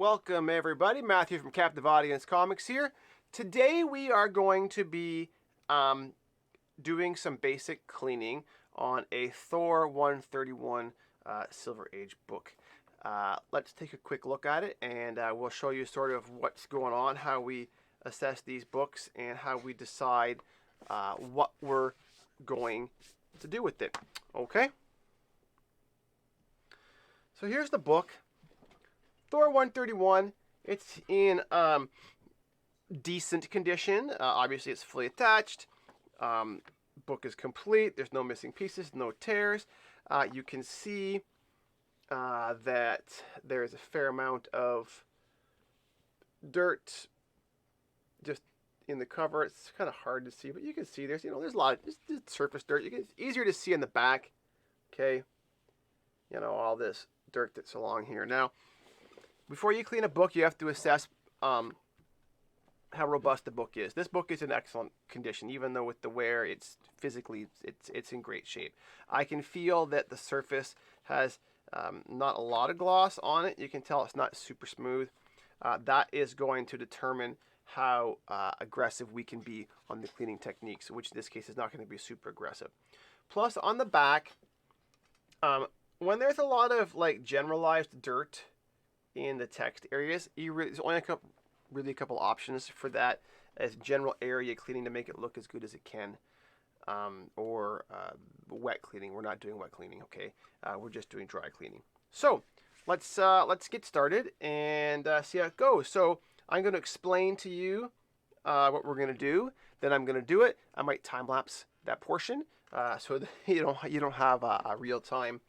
Welcome everybody, Matthew from Captive Audience Comics here. Today we are going to be doing some basic cleaning on a Thor 131 Silver Age book. Let's take a quick look at it, and we'll show you sort of what's going on, how we assess these books, and how we decide what we're going to do with it. Okay? So here's the book. Thor 131, it's in decent condition. Obviously, it's fully attached. Book is complete. There's no missing pieces, no tears. You can see that there's a fair amount of dirt just in the cover. It's kind of hard to see, but you can see there's a lot of just surface dirt. It's easier to see in the back. Okay, all this dirt that's along here now. Before you clean a book, you have to assess how robust the book is. This book is in excellent condition, even though with the wear, it's physically it's in great shape. I can feel that the surface has not a lot of gloss on it. You can tell it's not super smooth. That is going to determine how aggressive we can be on the cleaning techniques, which in this case is not going to be super aggressive. Plus, on the back, when there's a lot of like generalized dirt in the text areas, there's only a couple options for that as general area cleaning to make it look as good as it can, or wet cleaning. We're not doing wet cleaning, okay? We're just doing dry cleaning. So let's get started and see how it goes. So I'm going to explain to you what we're going to do. Then I'm going to do it. I might time lapse that portion so that you don't have a real time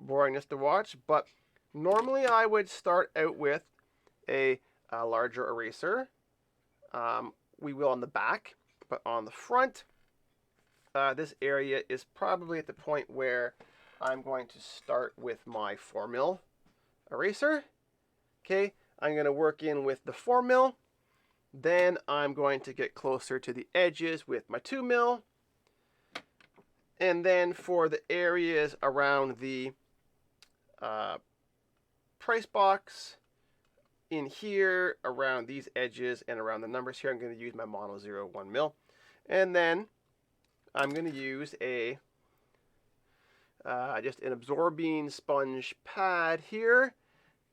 boringness to watch, but normally I would start out with a larger eraser. We will on the back, but on the front, this area is probably at the point where I'm going to start with my 4mm eraser. Okay, I'm going to work in with the 4mm. Then I'm going to get closer to the edges with my 2mm. And then for the areas around the price box in here, around these edges and around the numbers here, I'm going to use my Mono 1mm, and then I'm going to use a just an absorbing sponge pad here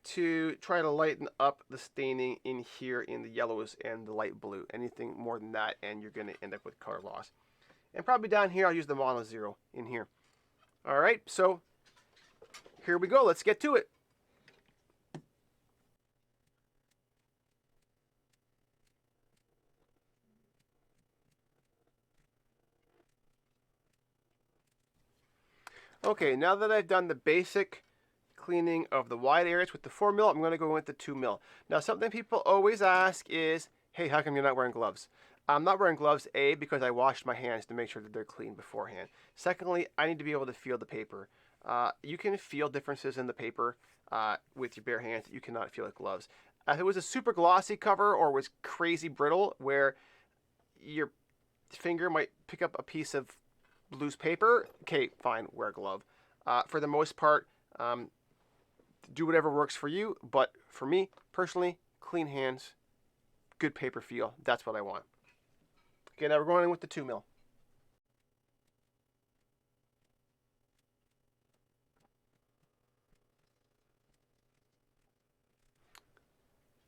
to try to lighten up the staining in here in the yellows and the light blue. Anything more than that and you're going to end up with color loss. And probably down here I'll use the Mono 0 in here. Alright, so here we go. Let's get to it. Okay, now that I've done the basic cleaning of the wide areas with the 4mm, I'm going to go with the 2mm. Now, something people always ask is, hey, how come you're not wearing gloves? I'm not wearing gloves, A, because I washed my hands to make sure that they're clean beforehand. Secondly, I need to be able to feel the paper. You can feel differences in the paper with your bare hands that you cannot feel with gloves. If it was a super glossy cover or was crazy brittle where your finger might pick up a piece of loose paper, okay, fine, wear a glove. For the most part, do whatever works for you, but for me, personally, clean hands, good paper feel, that's what I want. Okay, now we're going in with the 2mm.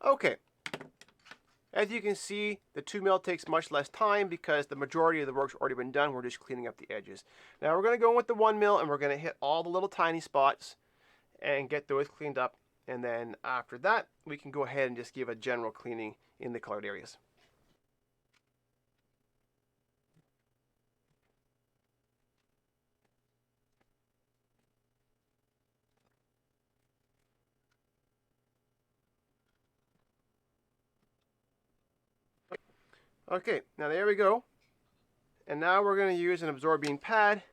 Okay, as you can see, the 2mm takes much less time because the majority of the work's already been done. We're just cleaning up the edges. Now we're going to go in with the 1mm and we're going to hit all the little tiny spots and get those cleaned up. And then after that, we can go ahead and just give a general cleaning in the colored areas. Okay, now there we go. And now we're going to use an absorbing pad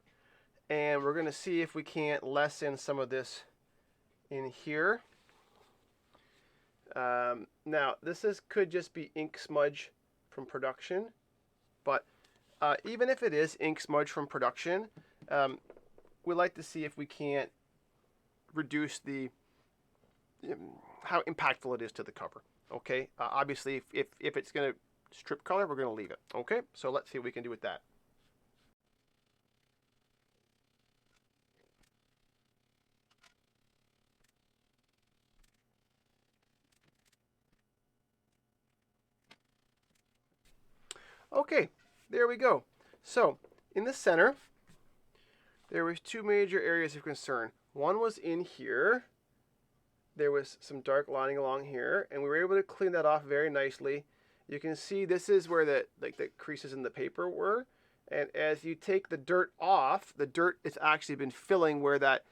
and we're going to see if we can't lessen some of this in here. Now this could just be ink smudge from production, but even if it is ink smudge from production, we like to see if we can't reduce the how impactful it is to the cover. Okay, obviously if it's going to strip color, we're going to leave it. Okay, so let's see what we can do with that. Okay, there we go. So in the center, there was two major areas of concern. One was in here. There was some dark lining along here, and we were able to clean that off very nicely. You can see this is where the creases in the paper were, and as you take the dirt off, the dirt has actually been filling where that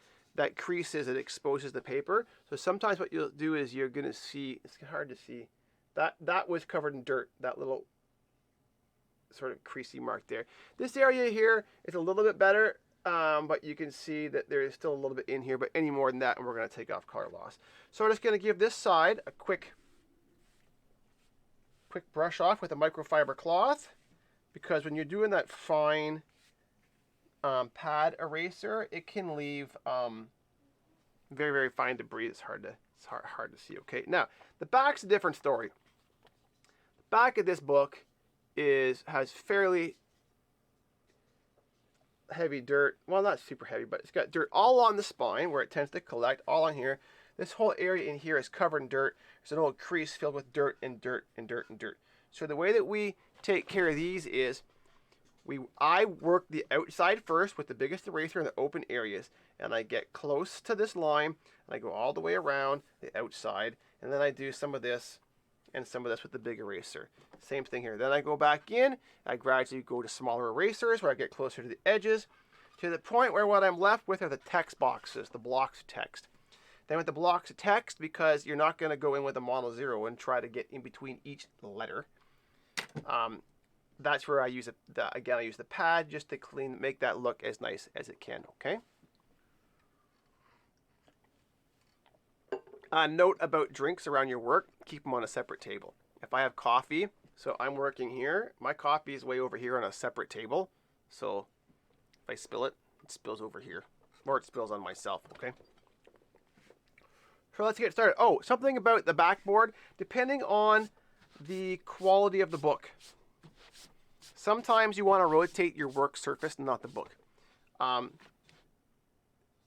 crease is. It exposes the paper. So sometimes what you'll do is you're going to see, it's hard to see, that was covered in dirt, that little sort of creasy mark there. This area here is a little bit better, but you can see that there is still a little bit in here, but any more than that and we're going to take off color loss. So we're just going to give this side a quick brush off with a microfiber cloth, because when you're doing that fine pad eraser, it can leave very, very fine debris. It's hard to see. Okay, now the back's a different story. The back of this book has fairly heavy dirt. Well, not super heavy, but it's got dirt all on the spine where it tends to collect, all on here. This whole area in here is covered in dirt. There's an old crease filled with dirt and dirt and dirt and dirt. So the way that we take care of these is I work the outside first with the biggest eraser in the open areas, and I get close to this line and I go all the way around the outside, and then I do some of this and some of this with the big eraser. Same thing here. Then I go back in, I gradually go to smaller erasers where I get closer to the edges, to the point where what I'm left with are the text boxes, the blocks of text. Then with the blocks of text, because you're not going to go in with a mono zero and try to get in between each letter, that's where I use I use the pad just to make that look as nice as it can. Okay. Note about drinks around your work: keep them on a separate table. If I have coffee, so I'm working here, my coffee is way over here on a separate table. So if I spill it, it spills over here, or it spills on myself. Okay. So let's get started. Oh, something about the backboard, depending on the quality of the book. Sometimes you want to rotate your work surface, not the book.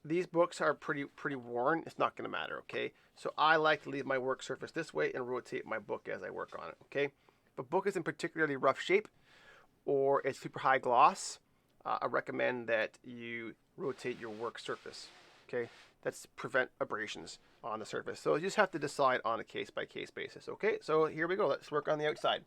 These books are pretty worn. It's not going to matter, okay? So I like to leave my work surface this way and rotate my book as I work on it, okay? If a book is in particularly rough shape or it's super high gloss, I recommend that you rotate your work surface, okay? That's to prevent abrasions on the surface. So you just have to decide on a case-by-case basis, okay? So here we go. Let's work on the outside.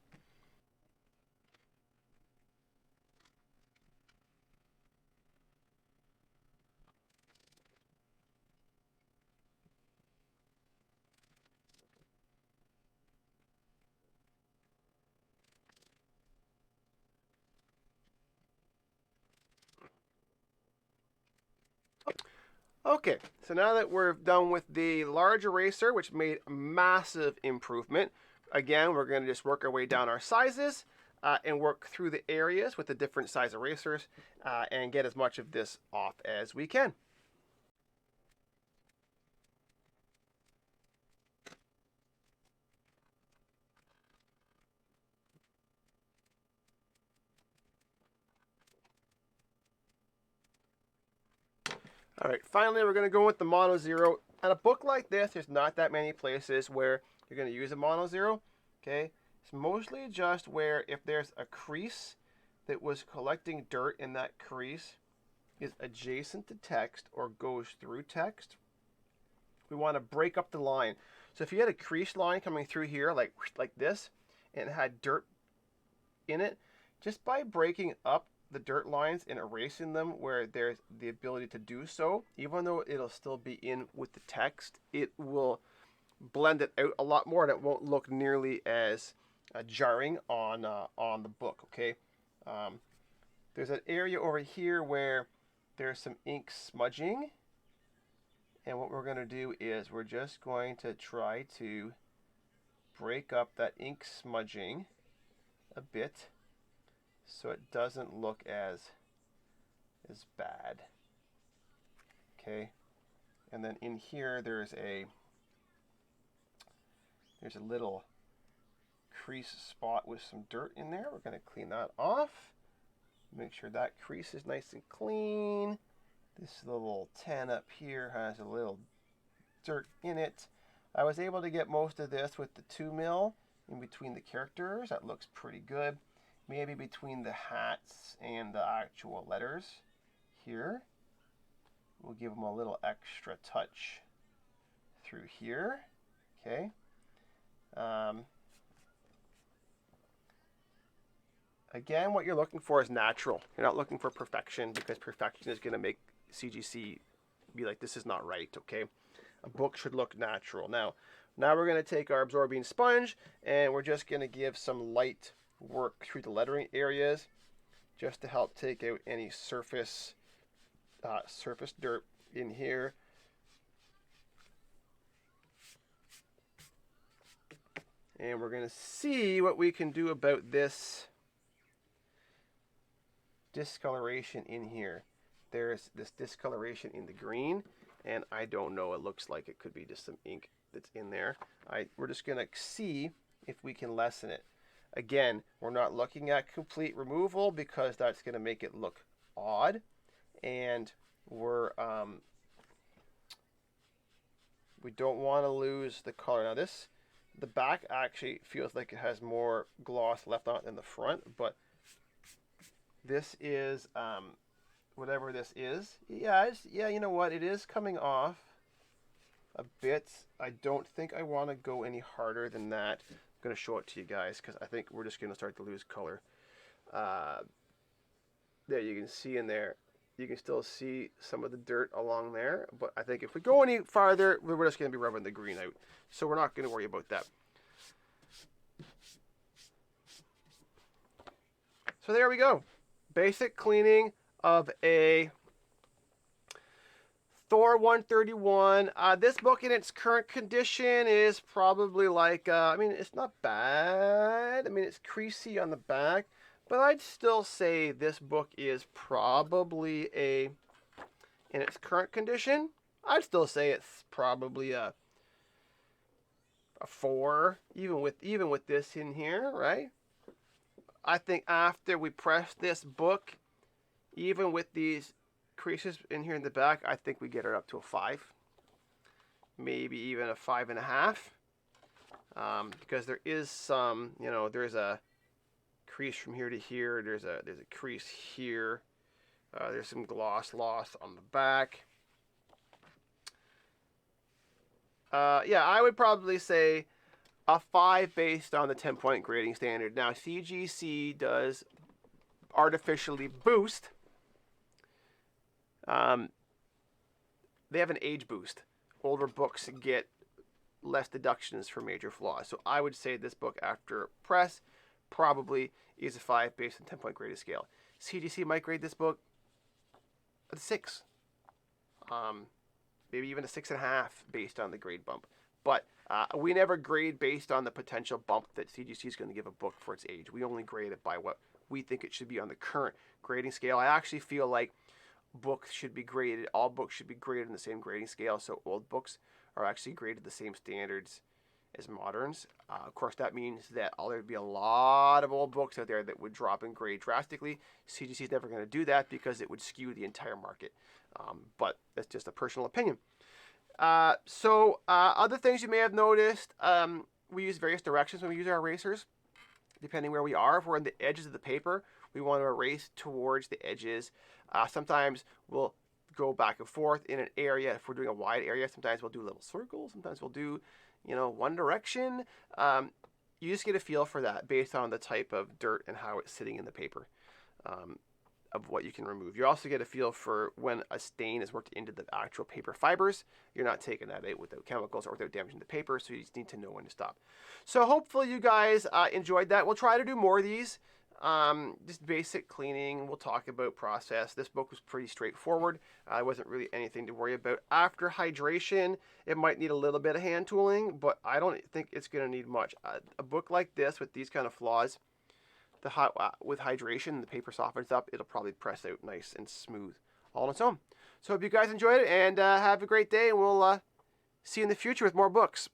Okay, so now that we're done with the large eraser, which made a massive improvement, again, we're going to just work our way down our sizes and work through the areas with the different size erasers and get as much of this off as we can. All right, finally, we're going to go with the mono zero. On a book like this, there's not that many places where you're going to use a mono zero, okay? It's mostly just where if there's a crease that was collecting dirt and that crease is adjacent to text or goes through text, we want to break up the line. So if you had a crease line coming through here like this and it had dirt in it, just by breaking up the dirt lines and erasing them where there's the ability to do so, even though it'll still be in with the text, it will blend it out a lot more and it won't look nearly as jarring on the book, okay? There's an area over here where there's some ink smudging, and what we're going to do is we're just going to try to break up that ink smudging a bit so it doesn't look as bad. Okay, and then in here there's a There's a little crease spot with some dirt in there. We're going to clean that off. Make sure that crease is nice and clean. This little 10 up here has a little dirt in it. I was able to get most of this with the 2mm in between the characters. That looks pretty good. Maybe between the hats and the actual letters here. We'll give them a little extra touch through here. Okay. Again, what you're looking for is natural. You're not looking for perfection, because perfection is going to make CGC be like, this is not right, okay? A book should look natural. Now we're going to take our absorbing sponge, and we're just going to give some light work through the lettering areas, just to help take out any surface dirt in here. And we're going to see what we can do about this discoloration in here. There's this discoloration in the green, and I don't know, it looks like it could be just some ink that's in there. We're just going to see if we can lessen it. Again, we're not looking at complete removal, because that's going to make it look odd, and we don't want to lose the color. Now the back actually feels like it has more gloss left on it than the front, but this is whatever this is. Yeah, you know what? It is coming off a bit. I don't think I want to go any harder than that. I'm going to show it to you guys, because I think we're just going to start to lose color. There, you can see in there. You can still see some of the dirt along there, but I think if we go any farther, we're just going to be rubbing the green out. So we're not going to worry about that. So there we go. Basic cleaning of a Thor 131. This book in its current condition is probably like, I mean, it's not bad. I mean, it's creasy on the back, but I'd still say this book is probably in its current condition, I'd still say it's probably a 4, even with this in here, right? I think after we press this book, even with these creases in here in the back, I think we get it up to a 5, maybe even a 5.5, because there is some, you know, there's a crease from here to here. There's a crease here. There's some gloss loss on the back. Yeah, I would probably say a 5 based on the 10-point grading standard. Now, CGC does artificially boost. They have an age boost. Older books get less deductions for major flaws. So I would say this book, after press, probably is a 5 based on 10-point grading scale. CGC might grade this book a 6. Maybe even a 6.5 based on the grade bump. But we never grade based on the potential bump that CGC is going to give a book for its age. We only grade it by what we think it should be on the current grading scale. I actually feel like books should be graded, all books should be graded in the same grading scale, so old books are actually graded the same standards as moderns. Of course, that means that there'd be a lot of old books out there that would drop in grade drastically. CGC is never going to do that because it would skew the entire market. But that's just a personal opinion. Other things you may have noticed, we use various directions when we use our erasers, depending where we are. If we're on the edges of the paper, we want to erase towards the edges. Sometimes we'll go back and forth in an area. If we're doing a wide area, sometimes we'll do little circles. Sometimes we'll do, one direction. You just get a feel for that based on the type of dirt and how it's sitting in the paper, of what you can remove. You also get a feel for when a stain is worked into the actual paper fibers. You're not taking that out without chemicals or without damaging the paper, so you just need to know when to stop. So hopefully you guys enjoyed that. We'll try to do more of these. Just basic cleaning. We'll talk about process. This book was pretty straightforward. Wasn't really anything to worry about. After hydration, it might need a little bit of hand tooling, but I don't think it's going to need much. A book like this with these kind of flaws, with hydration, the paper softens up. It'll probably press out nice and smooth all on its own. So hope you guys enjoyed it, and have a great day, and we'll see you in the future with more books.